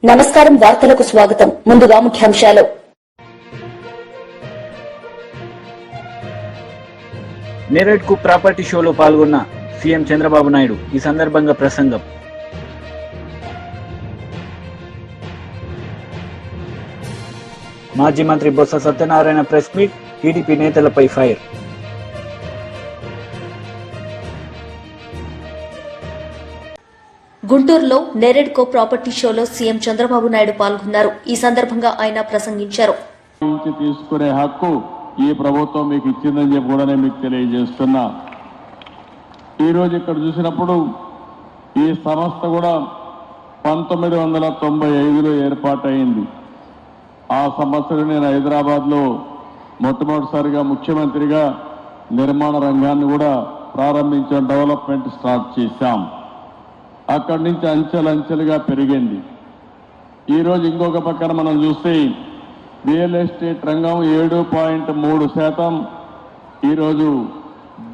నమస్కారం, వార్తలకు స్వాగతం. ముందుగా ముఖ్యాంశాలు. నేరేడ్ కు ప్రాపర్టీ షోలో పాల్గొన్న సీఎం చంద్రబాబు నాయుడు. ఈ సందర్భంగా ప్రసంగం. మాజీ మంత్రి Botsa Satyanarayana press meet. TDP నేతలపై ఫైర్. గుంటూరులో నేరేడ్ కో ప్రాపర్టీ షోలో సీఎం చంద్రబాబు నాయుడు పాల్గొన్నారు. ఈ సందర్భంగా ఆయన ప్రసంగించారు. తీసుకునే హక్కు ఈ ప్రభుత్వం మీకు ఇచ్చిందని చెప్పి కూడా నేను మీకు తెలియజేస్తున్నా. ఈరోజు ఇక్కడ చూసినప్పుడు ఈ సంస్థ కూడా 1995లో ఏర్పాటైంది. ఆ సంవత్సరం నేను హైదరాబాద్లో మొట్టమొదటిసారిగా ముఖ్యమంత్రిగా నిర్మాణ రంగాన్ని కూడా ప్రారంభించాం, డెవలప్మెంట్ స్టార్ట్ చేశాం. అక్కడి నుంచి అంచెలంచెలుగా పెరిగింది. ఈరోజు ఇంకొక పక్కన మనం చూస్తే రియల్ ఎస్టేట్ రంగం 7.3% ఈరోజు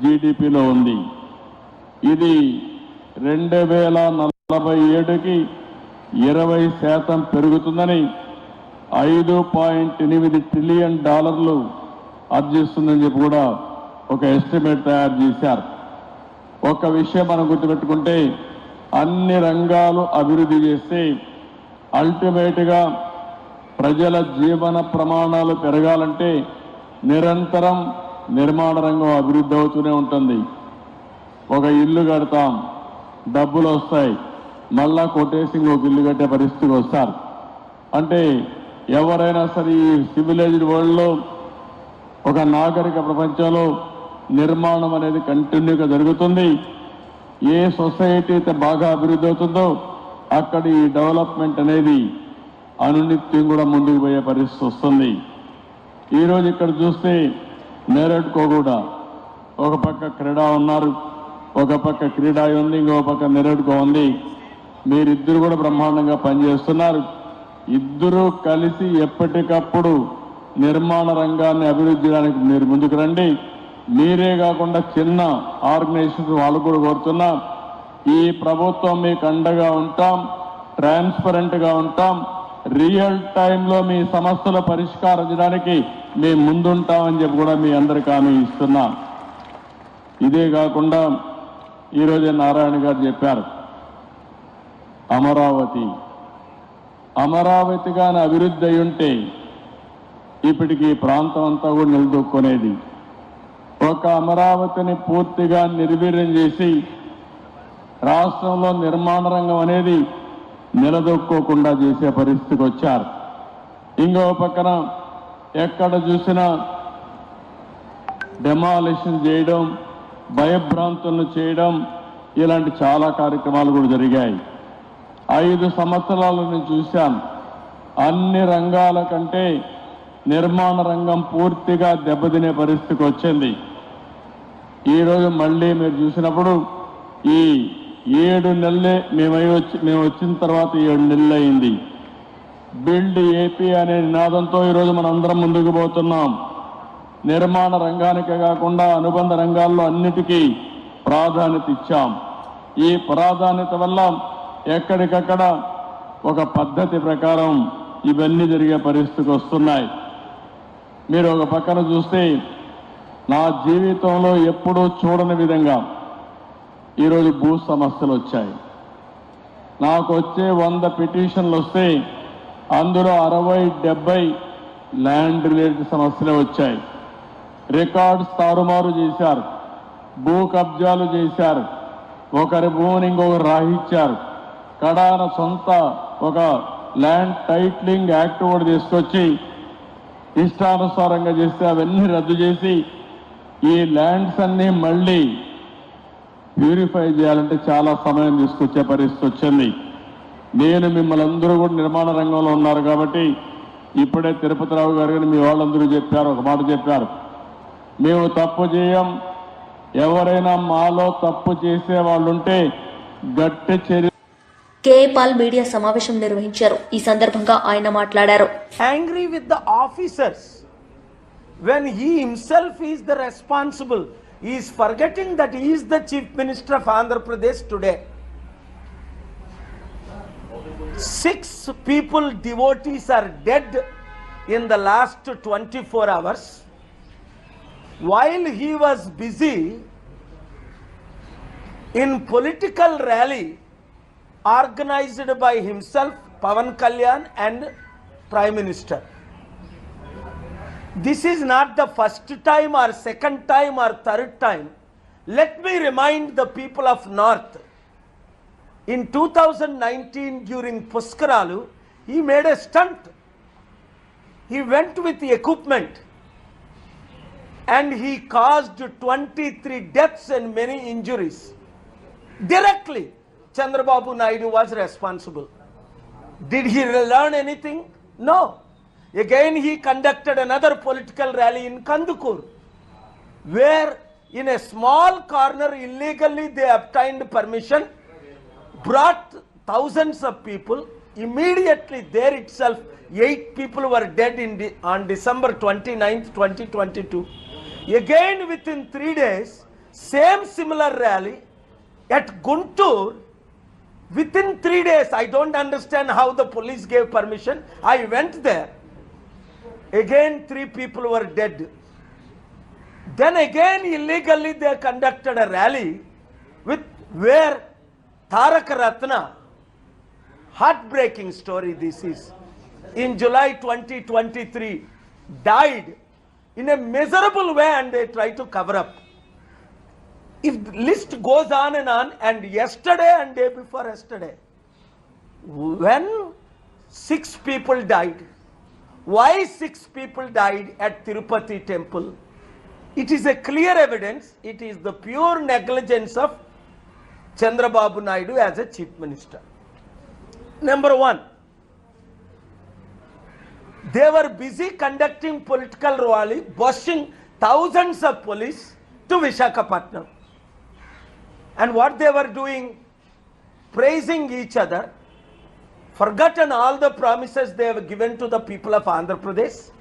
జీడిపిలో ఉంది. ఇది 2047కి 20% పెరుగుతుందని, $5.8 ట్రిలియన్ ఆర్జిస్తుందని చెప్పి కూడా ఒక ఎస్టిమేట్ తయారు చేశారు. ఒక విషయం మనం గుర్తుపెట్టుకుంటే, అన్ని రంగాలు అభివృద్ధి చేస్తే అల్టిమేట్గా ప్రజల జీవన ప్రమాణాలు పెరగాలంటే నిరంతరం నిర్మాణ రంగం అభివృద్ధి అవుతూనే ఉంటుంది. ఒక ఇల్లు కడతాం, డబ్బులు వస్తాయి, మళ్ళా కొట్టేసి ఒక ఇల్లు కట్టే పరిస్థితికి వస్తారు. అంటే ఎవరైనా సరే ఈ సివిలైజ్డ్ వరల్డ్లో, ఒక నాగరిక ప్రపంచంలో నిర్మాణం అనేది కంటిన్యూగా జరుగుతుంది. ఏ సొసైటీ అయితే బాగా అభివృద్ధి అవుతుందో అక్కడ ఈ డెవలప్మెంట్ అనేది అనునిత్యం కూడా ముందుకు పోయే పరిస్థితి వస్తుంది. ఈరోజు ఇక్కడ చూస్తే నేరేడ్కో కూడా ఒక పక్క క్రీడా ఉన్నారు, ఒక పక్క క్రీడా ఉంది, ఇంకో పక్క నేరేడ్కో ఉంది. మీరిద్దరు కూడా బ్రహ్మాండంగా పనిచేస్తున్నారు. ఇద్దరూ కలిసి ఎప్పటికప్పుడు నిర్మాణ రంగాన్ని అభివృద్ధి చేయడానికి మీరు ముందుకు రండి. మీరే కాకుండా చిన్న ఆర్గనైజేషన్స్ వాళ్ళు కూడా కోరుతున్నా, ఈ ప్రభుత్వం మీకు అండగా ఉంటాం, ట్రాన్స్పరెంట్గా ఉంటాం, రియల్ టైంలో మీ సమస్యల పరిష్కారం చేయడానికి మేము ముందుంటామని చెప్పి కూడా మీ అందరికీ హామీ ఇస్తున్నాం. ఇదే కాకుండా ఈరోజే నారాయణ గారు చెప్పారు, అమరావతిగానే అభివృద్ధి అయి ఉంటే ఇప్పటికీ ఈ ప్రాంతం అంతా కూడా నిలదొక్కునేది. ఒక అమరావతిని పూర్తిగా నిర్వీర్యం చేసి రాష్ట్రంలో నిర్మాణ రంగం అనేది నిలదొక్కోకుండా చేసే పరిస్థితికి వచ్చారు. ఇంకో పక్కన ఎక్కడ చూసినా డెమాలిషన్ చేయడం, భయభ్రాంతులను చేయడం, ఇలాంటి చాలా కార్యక్రమాలు కూడా జరిగాయి. 5 సంవత్సరాలు నేను చూశాను. అన్ని రంగాల కంటే నిర్మాణ రంగం పూర్తిగా దెబ్బతినే పరిస్థితికి వచ్చింది. ఈరోజు మళ్ళీ మీరు చూసినప్పుడు ఈ 7 నెలలే మేము వచ్చిన తర్వాత 7 నెలలు అయింది. బిల్డ్ ఏపీ అనే నినాదంతో ఈరోజు మనం అందరం ముందుకు పోతున్నాం. నిర్మాణ రంగానికే కాకుండా అనుబంధ రంగాల్లో అన్నిటికీ ప్రాధాన్యత ఇచ్చాం. ఈ ప్రాధాన్యత వల్ల ఎక్కడికక్కడ ఒక పద్ధతి ప్రకారం ఇవన్నీ జరిగే పరిస్థితికి వస్తున్నాయి. మీరు ఒక పక్కన చూస్తే నా జీవితంలో ఎప్పుడూ చూడని విధంగా ఈరోజు భూ సమస్యలు వచ్చాయి. నాకు వచ్చే 100 పిటిషన్లు వస్తే అందులో 60-70 ల్యాండ్ రిలేటెడ్ సమస్యలే వచ్చాయి. రికార్డ్స్ తారుమారు చేశారు, భూ కబ్జాలు చేశారు, ఒకరి భూమిని ఇంకొకరు రాహించారు. కడాన సొంత ఒక ల్యాండ్ టైటిలింగ్ యాక్ట్ కూడా తీసుకొచ్చి ఇష్టానుసారంగా చేస్తే అవన్నీ రద్దు చేసి ఈ ల్యాండ్స్ అన్నీ మళ్ళీ ప్యూరిఫై చేయాలంటే చాలా సమయం తీసుకొచ్చే పరిస్థితి వచ్చింది. నేను మిమ్మల్ని అందరూ కూడా నిర్మాణ రంగంలో ఉన్నారు కాబట్టి ఇప్పుడే తిరుపతిరావు గారు కానీ మీ వాళ్ళందరూ చెప్పారు, ఒక మాట చెప్పారు, మేము తప్పు చేయం, ఎవరైనా మాలో తప్పు చేసే వాళ్ళు ఉంటే గట్టి చర్య. కేఏపాల్ మీడియా సమావేశం నిర్వహించారు. ఈ సందర్భంగా ఆయన మాట్లాడారు. Angry with the officers when he himself is the responsible. He is forgetting that he is the Chief Minister of Andhra Pradesh today. 6 people, devotees, are dead in the last 24 hours while he was busy in political rally organized by himself, Pavan Kalyan, and Prime Minister. This is not the first time or second time or third time. Let me remind the people of North. In 2019 during Puskaralu, he made a stunt. He went with the equipment and he caused 23 deaths and many injuries. Directly, Chandrababu Naidu was responsible. Did he learn anything? No. Again, he conducted another political rally in Kandukur, where in a small corner illegally they obtained permission, brought thousands of people. Immediately there itself, 8 people were dead on December 29th, 2022. Again, within 3 days, same similar rally at Guntur. Within 3 days, I don't understand how the police gave permission. I went there. Again, 3 people were dead. Then again, illegally they conducted a rally where Tarak Ratna, heartbreaking story this is, in July 2023, died in a miserable way and they try to cover up. If the list goes on, and yesterday and day before yesterday, when 6 people died, why 6 people died at Tirupati temple? It is a clear evidence. It is the pure negligence of Chandrababu Naidu as a chief minister. Number 1, they were busy conducting political rally, bussing thousands of police to Visakhapatnam. And what they were doing? Praising each other, forgotten all the promises they have given to the people of Andhra Pradesh.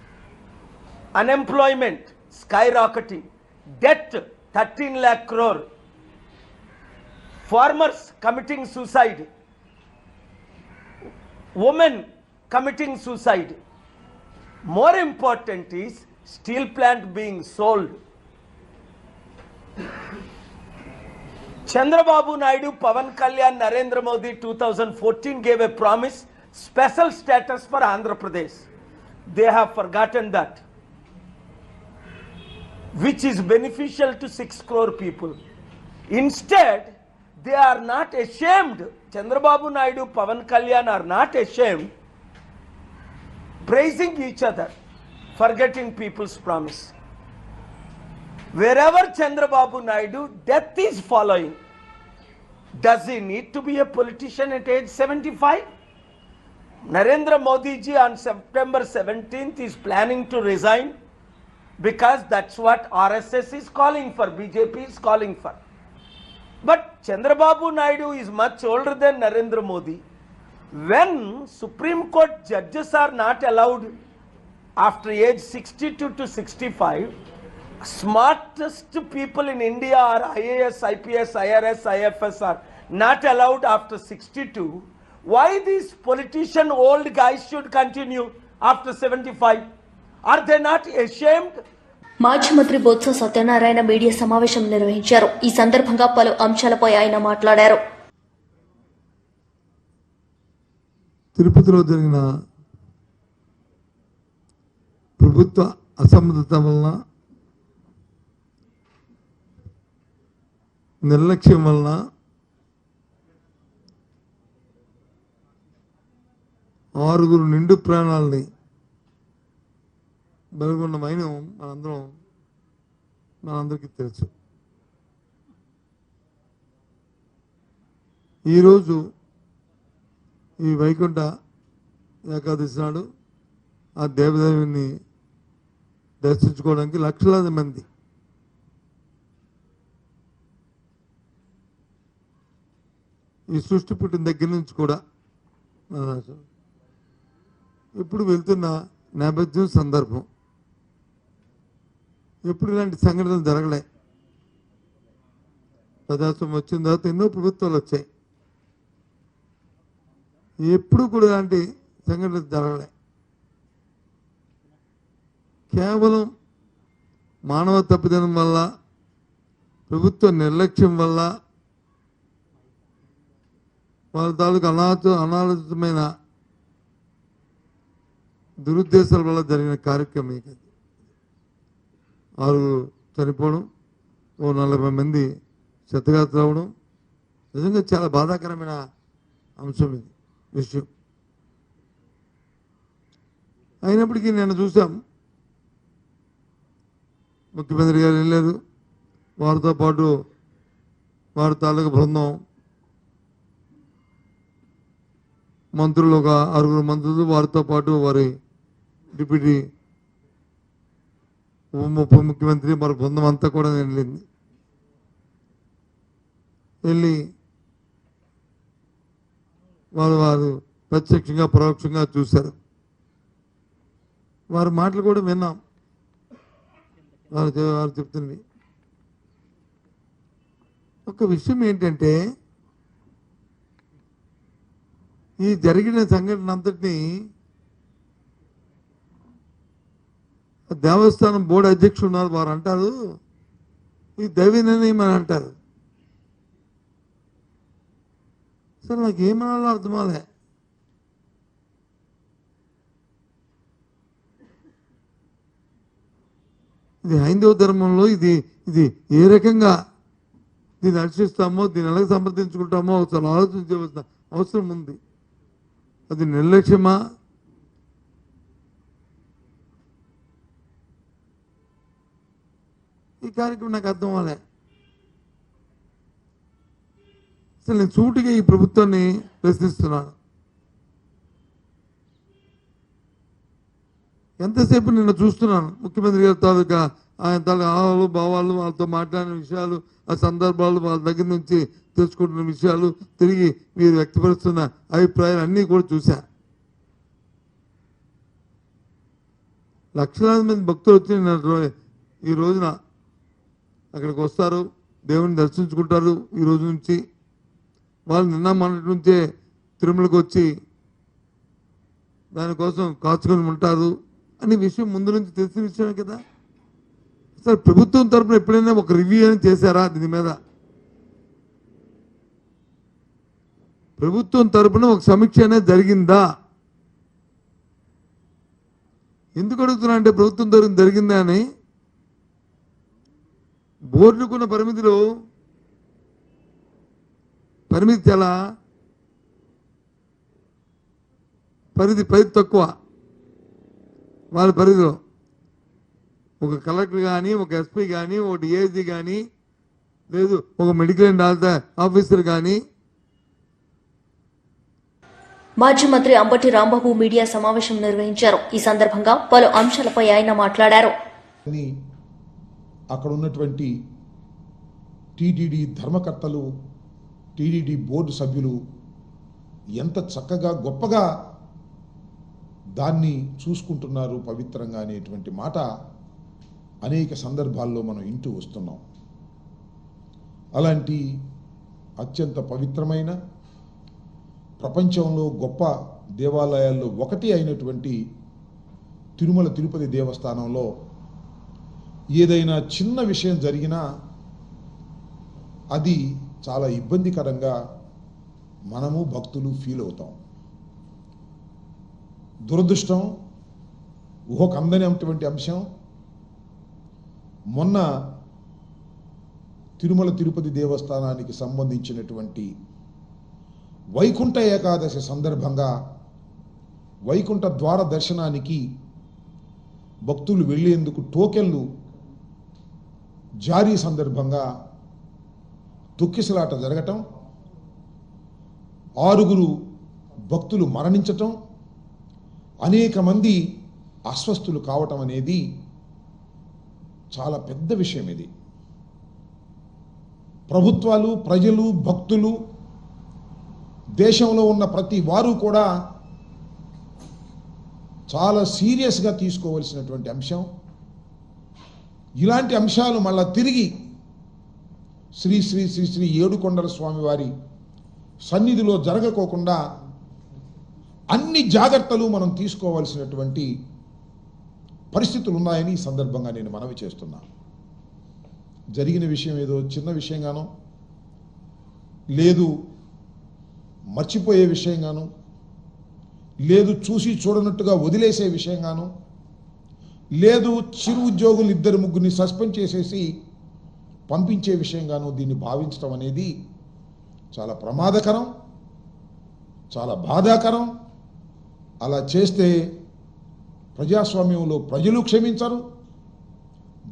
Unemployment skyrocketing, debt 13 lakh crore, farmers committing suicide, women committing suicide. More important is steel plant being sold. Chandrababu Naidu, Pavan Kalyan, Narendra Modi 2014 gave a promise, special status for Andhra Pradesh. They have forgotten that, which is beneficial to 6 crore people. Instead, they are not ashamed. Chandrababu Naidu, Pavan Kalyan are not ashamed, praising each other, forgetting people's promise. Wherever Chandrababu Naidu, death is following. Does he need to be a politician at age 75? Narendra Modi ji on September 17th is planning to resign because that's what RSS is calling for, BJP is calling for. But Chandrababu Naidu is much older than Narendra Modi. When Supreme Court judges are not allowed after age 62 to 65, smartest people in India are IAS, IPS, IRS, IFS are not allowed after 62. Why these politician old guys should continue after 75? Are they not ashamed? మాజీ మంత్రి Botsa Satyanarayana media సమావేశం నిర్వహించారు. ఈ సందర్భంగా పలు అంశాలపై ఆయన మాట్లాడారు. తిరుపతిలో జరిగిన ప్రభుత్వ అసమర్థత వలన, నిర్లక్ష్యం వలన ఆరుగురు నిండు ప్రాణాలని బలిగొన్న మైనం మనందరికీ తెలుసు. ఈరోజు ఈ వైకుంఠ ఏకాదశి నాడు ఆ దేవదేవుని దర్శించుకోవడానికి లక్షలాది మంది ఈ సృష్టి పుట్టిన దగ్గర నుంచి కూడా ఇప్పుడు వెళ్తున్న నేపథ్యం, సందర్భం. ఎప్పుడు ఇలాంటి సంఘటనలు జరగలే. ప్రజాస్వామ్యం వచ్చిన తర్వాత ఎన్నో ప్రభుత్వాలు వచ్చాయి. ఎప్పుడు కూడా ఇలాంటి సంఘటనలు జరగలే. కేవలం మానవ తప్పిదనం వల్ల, ప్రభుత్వ నిర్లక్ష్యం వల్ల, వాళ్ళ తాలూకు అనాలోచితమైన దురుద్దేశాల వల్ల జరిగిన కార్యక్రమం ఇది. 6 చనిపోవడం, 40 మంది క్షతగాత్రులు అవ్వడం నిజంగా చాలా బాధాకరమైన అంశం ఇది విషయం. అయినప్పటికీ నేను చూసాం, ముఖ్యమంత్రి గారు వెళ్ళారు, వారితో పాటు వారి తాలూకు బృందం, మంత్రులు ఒక 6 మంత్రులు, వారితో పాటు వారి డిప్యూటీ ఉప ముఖ్యమంత్రి మరి బృందం అంతా కూడా వెళ్ళి వారు ప్రత్యక్షంగా పరోక్షంగా చూశారు. వారి మాటలు కూడా విన్నాం. వారు చెప్తుంది ఒక విషయం ఏంటంటే, ఈ జరిగిన సంఘటన అంతటినీ దేవస్థానం బోర్డు అధ్యక్షుడు ఉన్నారు, వారు అంటారు ఈ దైవ నిర్ణయం అని అంటారు. సరే నాకు ఏమనాలో అర్థమాలే. ఇది హైందవ ధర్మంలో ఇది ఏ రకంగా దీన్ని అనుసరిస్తామో, దీన్ని ఎలా సమర్థించుకుంటామో ఒకసారి ఆలోచించవలసిన అవసరం ఉంది. అది నిర్లక్ష్యమా, ఈ కార్యక్రమం నాకు అర్థం అవ్వలే. అసలు నేను సూటిగా ఈ ప్రభుత్వాన్ని ప్రశ్నిస్తున్నాను. ఎంతసేపు నిన్న చూస్తున్నాను ముఖ్యమంత్రి గారి తాలూకా ఆయన తాలూకా ఆహాలు భావాలు, వాళ్ళతో మాట్లాడిన విషయాలు, ఆ సందర్భాలు, వాళ్ళ దగ్గర నుంచి తెలుసుకుంటున్న విషయాలు, తిరిగి మీరు వ్యక్తపరుస్తున్న అభిప్రాయాలు అన్నీ కూడా చూశా. లక్షలాది మంది భక్తులు వచ్చి ఈ రోజున అక్కడికి వస్తారు, దేవుని దర్శించుకుంటారు. ఈ రోజు నుంచి వాళ్ళు నిన్న మొన్నటి నుంచే తిరుమలకు వచ్చి దానికోసం కాచుకొని ఉంటారు అనే విషయం ముందు నుంచి తెలిసిన విషయమే కదా. అసలు ప్రభుత్వం తరఫున ఎప్పుడైనా ఒక రివ్యూ అని చేశారా దీని మీద? ప్రభుత్వం తరఫున ఒక సమీక్ష అనేది జరిగిందా? ఎందుకు అడుగుతున్నా అంటే, ప్రభుత్వం తరఫున జరిగిందా అని బోర్డుకున్న పరిమితి చాలా పరిధి తక్కువ. వాళ్ళ పరిధిలో ఒక కలెక్టర్ కానీ, ఒక ఎస్పీ కానీ, ఒక డిఐజీ కానీ, లేదు ఒక మెడికల్ అండ్ హెల్త్ ఆఫీసర్ కానీ. మాజీ మంత్రి అంబటి రాంబాబు మీడియా సమావేశం నిర్వహించారు. ఈ సందర్భంగా పలు అంశాలపై ఆయన మాట్లాడారు. అక్కడ ఉన్నటువంటి టీటీడీ ధర్మకర్తలు, టీటీడీ బోర్డు సభ్యులు ఎంత చక్కగా గొప్పగా దాన్ని చూసుకుంటున్నారు పవిత్రంగా అనేటువంటి మాట అనేక సందర్భాల్లో మనం వింటూ వస్తున్నాం. అలాంటి అత్యంత పవిత్రమైన, ప్రపంచంలో గొప్ప దేవాలయాల్లో ఒకటి అయినటువంటి తిరుమల తిరుపతి దేవస్థానంలో ఏదైనా చిన్న విషయం జరిగినా అది చాలా ఇబ్బందికరంగా మనము భక్తులు ఫీల్ అవుతాం. దురదృష్టం, ఊహకందనేటువంటి అంశం, మొన్న తిరుమల తిరుపతి దేవస్థానానికి సంబంధించినటువంటి వైకుంఠ ఏకాదశి సందర్భంగా వైకుంఠ ద్వార దర్శనానికి భక్తులు వెళ్లేందుకు టోకెన్లు జారీ సందర్భంగా తొక్కిసలాట జరగటం, 6 భక్తులు మరణించటం, అనేక మంది అస్వస్థులు కావటం అనేది చాలా పెద్ద విషయం. ఇది ప్రభుత్వాలు, ప్రజలు, భక్తులు, దేశంలో ఉన్న ప్రతి వారు కూడా చాలా సీరియస్గా తీసుకోవలసినటువంటి అంశం. ఇలాంటి అంశాలు మళ్ళా తిరిగి శ్రీ శ్రీ శ్రీ శ్రీ ఏడుకొండల స్వామి వారి సన్నిధిలో జరగకోకుండా అన్ని జాగ్రత్తలు మనం తీసుకోవాల్సినటువంటి పరిస్థితులు ఉన్నాయని ఈ సందర్భంగా నేను మనవి చేస్తున్నా. జరిగిన విషయం ఏదో చిన్న విషయంగానో, లేదు మర్చిపోయే విషయంగానో, లేదు చూసి చూడనట్టుగా వదిలేసే విషయంగానో, లేదు చిరు ఉద్యోగులు 2-3 సస్పెండ్ చేసేసి పంపించే విషయంగానో దీన్ని భావించడం అనేది చాలా ప్రమాదకరం, చాలా బాధాకరం. అలా చేస్తే ప్రజాస్వామ్యంలో ప్రజలు క్షమించరు,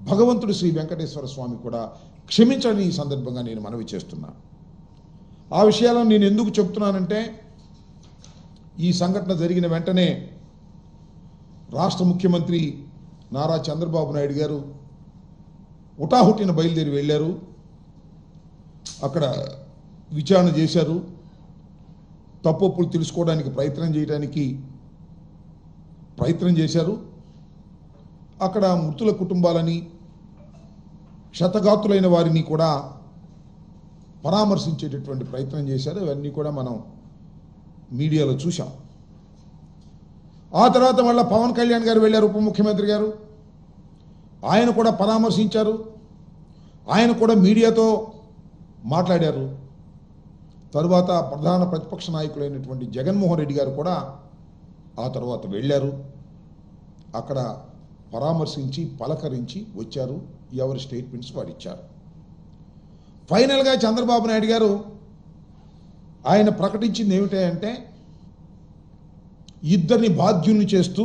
భగవంతుడు శ్రీ వెంకటేశ్వర స్వామి కూడా క్షమించని ఈ సందర్భంగా నేను మనవి చేస్తున్నా. ఆ విషయాలను నేను ఎందుకు చెప్తున్నానంటే, ఈ సంఘటన జరిగిన వెంటనే రాష్ట్ర ముఖ్యమంత్రి నారా చంద్రబాబు నాయుడు గారు హుటాహుటిన బయలుదేరి వెళ్ళారు. అక్కడ విచారణ చేశారు, తప్పులు తెలుసుకోవడానికి ప్రయత్నం చేశారు. అక్కడ మృతుల కుటుంబాలని, క్షతగాతులైన వారిని కూడా పరామర్శించేటటువంటి ప్రయత్నం చేశారు. ఇవన్నీ కూడా మనం మీడియాలో చూసాం. ఆ తర్వాత మళ్ళీ పవన్ కళ్యాణ్ గారు వెళ్ళారు, ఉప ముఖ్యమంత్రి గారు. ఆయన కూడా పరామర్శించారు, ఆయన కూడా మీడియాతో మాట్లాడారు. తరువాత ప్రధాన ప్రతిపక్ష నాయకులైనటువంటి జగన్మోహన్ రెడ్డి గారు కూడా ఆ తర్వాత వెళ్ళారు. అక్కడ పరామర్శించి పలకరించి వచ్చారు. ఎవరి స్టేట్మెంట్స్ వారు ఇచ్చారు. ఫైనల్గా చంద్రబాబు నాయుడు గారు ఆయన ప్రకటించింది ఏమిటంటే, 2 బాధ్యుల్ని చేస్తూ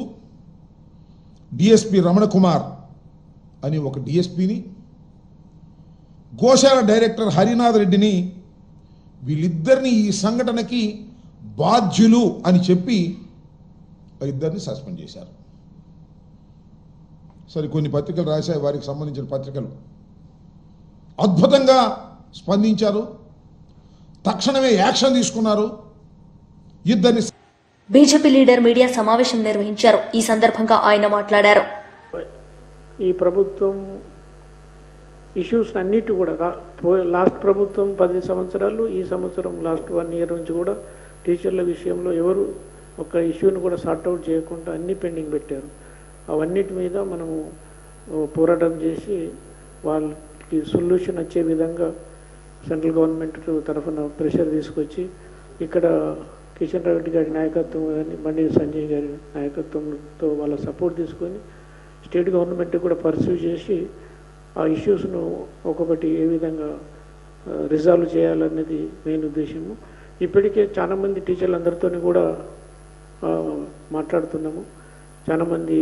డిఎస్పి రమణ కుమార్ అని ఒక డిఎస్పిని, గోశాల డైరెక్టర్ హరినాథ్ రెడ్డిని, వీళ్ళిద్దరిని ఈ సంఘటనకి బాధ్యులు అని చెప్పి 2 సస్పెండ్ చేశారు. సరే, కొన్ని పత్రికలు రాశాయి, వారికి సంబంధించిన పత్రికలు అద్భుతంగా స్పందించారు, తక్షణమే యాక్షన్ తీసుకున్నారు. 2 బీజేపీ లీడర్ మీడియా సమావేశం నిర్వహించారు. ఈ సందర్భంగా ఆయన మాట్లాడారు. ఈ ప్రభుత్వం ఇష్యూస్ అన్నిటి కూడా లాస్ట్ ప్రభుత్వం 10 సంవత్సరాలు, ఈ సంవత్సరం లాస్ట్ 1 ఇయర్ నుంచి కూడా టీచర్ల విషయంలో ఎవరు ఒక ఇష్యూని కూడా సార్ట్అవుట్ చేయకుండా అన్ని పెండింగ్ పెట్టారు. అవన్నిటి మీద మనము పోరాటం చేసి వాళ్ళకి సొల్యూషన్ వచ్చే విధంగా సెంట్రల్ గవర్నమెంట్ తరఫున ప్రెషర్ తీసుకొచ్చి ఇక్కడ కిషన్ రెడ్డి గారి నాయకత్వం కానీ బండి సంజయ్ గారి నాయకత్వంతో వాళ్ళ సపోర్ట్ తీసుకొని స్టేట్ గవర్నమెంట్ కూడా పర్సూ చేసి ఆ ఇష్యూస్ను ఒక్కొక్కటి ఏ విధంగా రిజాల్వ్ చేయాలనేది మెయిన్ ఉద్దేశము. ఇప్పటికే చాలామంది టీచర్లు అందరితో కూడా మాట్లాడుతున్నాము. చాలామంది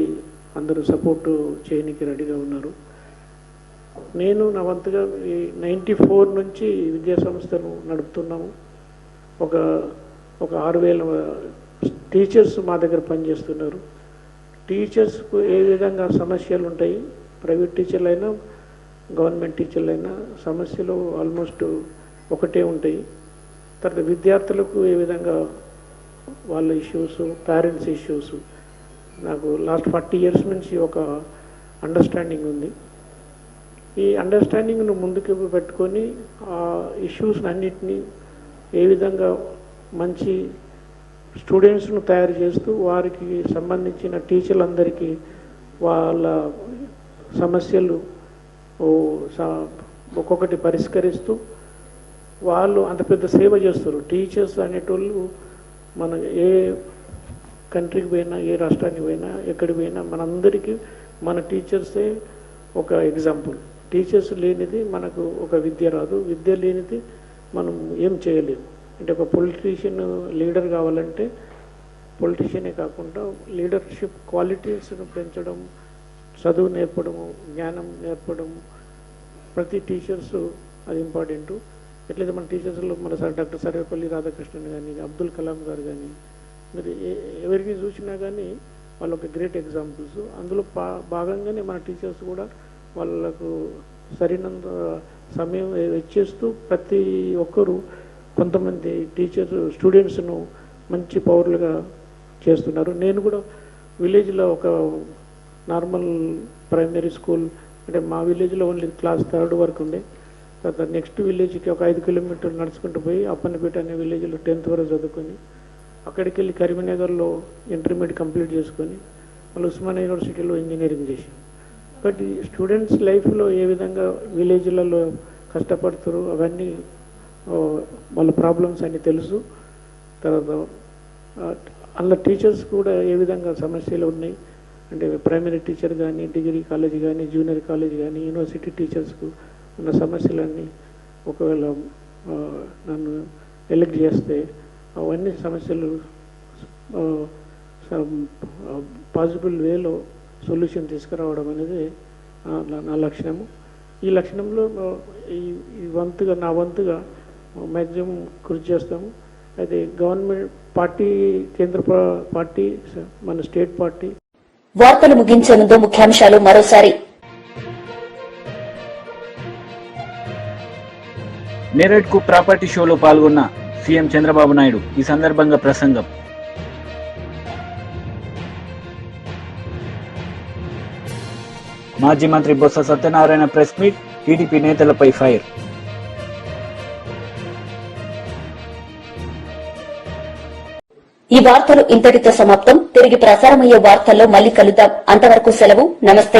అందరూ సపోర్టు చేయడానికి రెడీగా ఉన్నారు. నేను నా వంతుగా ఈ 94 నుంచి విద్యా సంస్థను నడుపుతున్నాము. ఒక 6,000 టీచర్స్ మా దగ్గర పనిచేస్తున్నారు. టీచర్స్కు ఏ విధంగా సమస్యలు ఉంటాయి, ప్రైవేట్ టీచర్లు అయినా గవర్నమెంట్ టీచర్లు అయినా సమస్యలు ఆల్మోస్ట్ ఒకటే ఉంటాయి. తర్వాత విద్యార్థులకు ఏ విధంగా వాళ్ళ ఇష్యూస్, పేరెంట్స్ ఇష్యూస్, నాకు లాస్ట్ 40 ఇయర్స్ నుంచి ఒక అండర్స్టాండింగ్ ఉంది. ఈ అండర్స్టాండింగ్ను ముందుకు పెట్టుకొని ఆ ఇష్యూస్ అన్నిటినీ ఏ విధంగా మంచి స్టూడెంట్స్ను తయారు చేస్తూ వారికి సంబంధించిన టీచర్లందరికీ వాళ్ళ సమస్యలు ఒక్కొక్కటి పరిష్కరిస్తూ వాళ్ళు అంత పెద్ద సేవ చేస్తారు. టీచర్స్ అనేటోళ్ళు మన ఏ కంట్రీకి పోయినా, ఏ రాష్ట్రానికి పోయినా, ఎక్కడికి పోయినా మనందరికీ మన టీచర్సే ఒక ఎగ్జాంపుల్. టీచర్స్ లేనిది మనకు ఒక విద్య రాదు, విద్య లేనిది మనం ఏం చేయలేము. అంటే ఒక పొలిటీషియన్ లీడర్ కావాలంటే పొలిటీషియనే కాకుండా లీడర్షిప్ క్వాలిటీస్ను పెంచడం, చదువు నేర్పడము, జ్ఞానం నేర్పడము, ప్రతి టీచర్స్ అది ఇంపార్టెంటు. ఎట్లయితే మన టీచర్స్లో మన డాక్టర్ సర్వేపల్లి రాధాకృష్ణన్ కానీ, అబ్దుల్ కలాం గారు కానీ, మీరు ఎవరికి చూసినా కానీ వాళ్ళు ఒక గ్రేట్ ఎగ్జాంపుల్స్. అందులో భాగంగానే మన టీచర్స్ కూడా వాళ్ళకు సరైనంత సమయం ఇచ్చేస్తూ ప్రతి ఒక్కరూ కొంతమంది స్టూడెంట్స్ను మంచి పౌరులుగా చేస్తున్నారు. నేను కూడా విలేజ్లో ఒక నార్మల్ ప్రైమరీ స్కూల్, అంటే మా విలేజ్లో ఓన్లీ క్లాస్ 3rd వరకు ఉండే. తర్వాత నెక్స్ట్ విలేజ్కి ఒక 5 కిలోమీటర్లు నడుచుకుంటూ పోయి అప్పన్నపేట అనే విలేజ్లో 10th వరకు చదువుకొని అక్కడికి వెళ్ళి కరీంనగర్లో ఇంటర్మీడియట్ కంప్లీట్ చేసుకొని మళ్ళీ ఉస్మానియా యూనివర్సిటీలో ఇంజనీరింగ్ చేశాం. బట్ ఈ స్టూడెంట్స్ లైఫ్లో ఏ విధంగా విలేజ్లలో కష్టపడతారు అవన్నీ వాళ్ళ ప్రాబ్లమ్స్ అన్నీ తెలుసు. తర్వాత అందులో టీచర్స్ కూడా ఏ విధంగా సమస్యలు ఉన్నాయి అంటే ప్రైమరీ టీచర్ కానీ, డిగ్రీ కాలేజ్ కానీ, జూనియర్ కాలేజ్ కానీ, యూనివర్సిటీ టీచర్స్కు ఉన్న సమస్యలన్నీ ఒకవేళ నన్ను ఎలెక్ట్ చేస్తే అవన్నీ సమస్యలు పాసిబుల్ వేలో సొల్యూషన్ తీసుకురావడం అనేది నా లక్ష్యము. ఈ లక్షణంలో నా వంతుగా మ్యాక్సిమం కృషి చేస్తాము. అయితే గవర్నమెంట్ పార్టీ, కేంద్ర పార్టీ, మన స్టేట్ పార్టీ. వార్తలు ముగించే ముందు ముఖ్యాంశాలు మరోసారి. నేరేడ్ కు ప్రాపర్టీ షోలో పాల్గొన్న సీఎం చంద్రబాబు నాయుడు. ఈ సందర్భంగా ప్రసంగం. మాజీ మంత్రి Botsa Satyanarayana press meet. TDP నేతలపై ఫైర్. ఈ వార్తలు ఇంతటితో సమాప్తం. తిరిగి ప్రసారమయ్యే వార్తల్లో మళ్లీ కలుద్దాం. అంతవరకు సెలవు. నమస్తే.